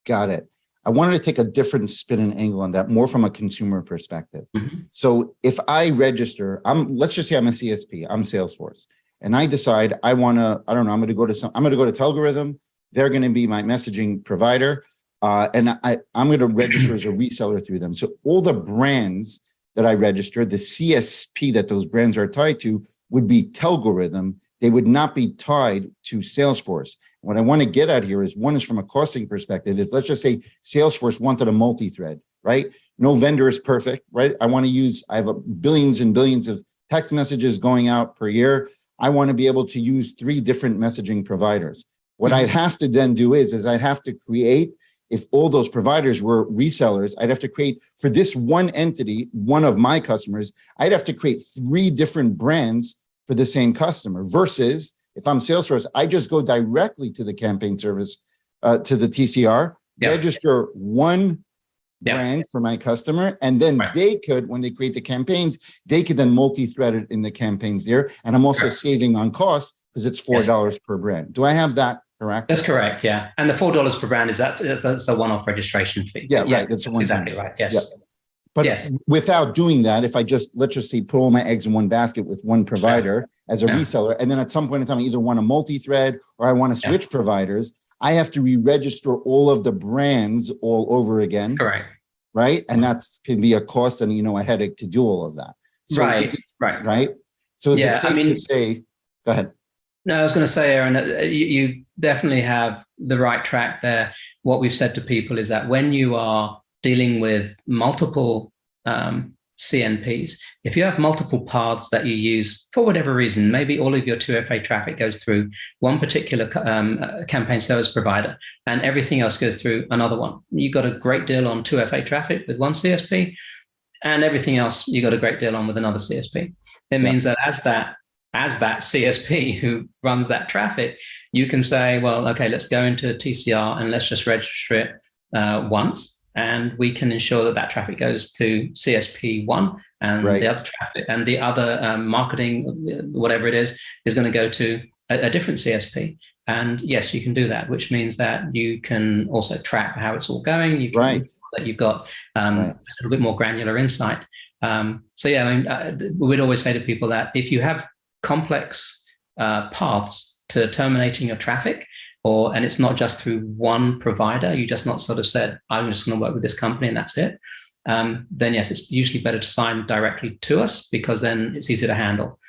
Got it. I wanted to take a different spin and angle on that, more from a consumer perspective. So if I register, let's just say I'm a CSP, I'm Salesforce, and I decide I want to, I don't know, I'm going to go to Telgorithm. They're going to be my messaging provider. And I'm going to register as a reseller through them. So all the brands that I register, the CSP that those brands are tied to would be Telgorithm. They would not be tied to Salesforce. What I want to get at here is, one is from a costing perspective. If let's just say Salesforce wanted a multi-thread, right? No vendor is perfect, right? I have billions and billions of text messages going out per year. I want to be able to use 3 different messaging providers. What I'd have to then do is I'd have to create, if all those providers were resellers, I'd have to create for this one entity, one of my customers, I'd have to create 3 different brands for the same customer, versus if I'm Salesforce, I just go directly to the campaign service, to the TCR, register one brand for my customer, and then they could, when they create the campaigns, they could then multi-thread it in the campaigns there. And I'm also saving on cost because it's $4 per brand. Do I have that correct? That's correct, yeah. And the $4 per brand, that's a one-off registration fee. Yeah, right. That's exactly right, yes. Yeah. But without doing that, if I let's just say, put all my eggs in one basket with one provider as a reseller, and then at some point in time, I either want to multi-thread or I want to switch providers, I have to re-register all of the brands all over again. Correct. Right? And that can be a cost and, a headache to do all of that. So right. So is it safe to say, go ahead. No, I was going to say, Aaron, you definitely have the right track there. What we've said to people is that when you are dealing with multiple CNPs, if you have multiple paths that you use for whatever reason, maybe all of your 2FA traffic goes through one particular campaign service provider and everything else goes through another one. You got a great deal on 2FA traffic with one CSP, and everything else you got a great deal on with another CSP. It means that as that CSP who runs that traffic, you can say, well, okay, let's go into TCR and let's just register it once. And we can ensure that traffic goes to CSP1, and the other traffic and the other marketing, whatever it is going to go to a different CSP. And yes, you can do that, which means that you can also track how it's all going. You can that you've got a little bit more granular insight. So yeah, I mean, we'd always say to people that if you have complex paths to terminating your traffic, and it's not just through one provider, you just not sort of said, I'm just going to work with this company and that's it, then yes, it's usually better to sign directly to us, because then it's easier to handle.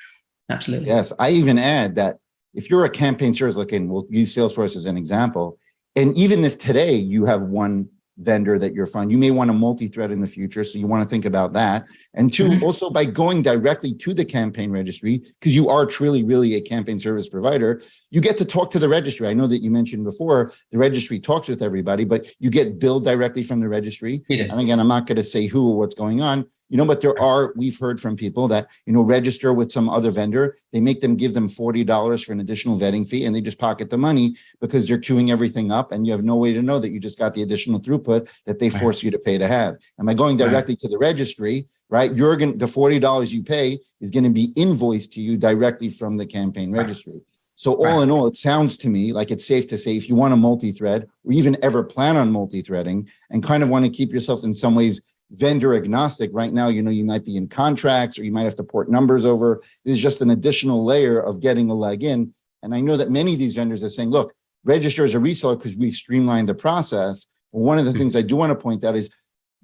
Absolutely. Yes, I even add that if you're a campaign service, we'll use Salesforce as an example, and even if today you have one vendor that you're fine, you may want to multi-thread in the future, so you want to think about that. And 2, also by going directly to the campaign registry, because you are truly really a campaign service provider, you get to talk to the registry. I know that you mentioned before the registry talks with everybody, but you get billed directly from the registry. And again, I'm not going to say who or what's going on, but we've heard from people that, register with some other vendor. They make them give them $40 for an additional vetting fee, and they just pocket the money because they're queuing everything up, and you have no way to know that you just got the additional throughput that they force you to pay to have. And by going directly to the registry, right, the $40 you pay is going to be invoiced to you directly from the campaign registry. So all in all, it sounds to me like it's safe to say, if you want to multi-thread or even ever plan on multi-threading and kind of want to keep yourself in some ways vendor agnostic right now, you might be in contracts or you might have to port numbers over. This is just an additional layer of getting a leg in. And I know that many of these vendors are saying, look, register as a reseller because we've streamlined the process. Well, one of the things I do want to point out is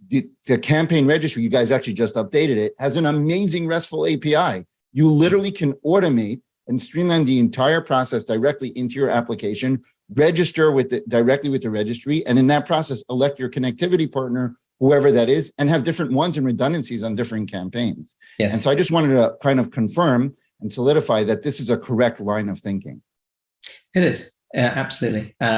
the campaign registry, you guys actually just updated it, has an amazing RESTful API. You literally can automate and streamline the entire process directly into your application, register directly with the registry, and in that process, elect your connectivity partner, whoever that is, and have different ones and redundancies on different campaigns. And so I just wanted to kind of confirm and solidify that this is a correct line of thinking. It is, absolutely.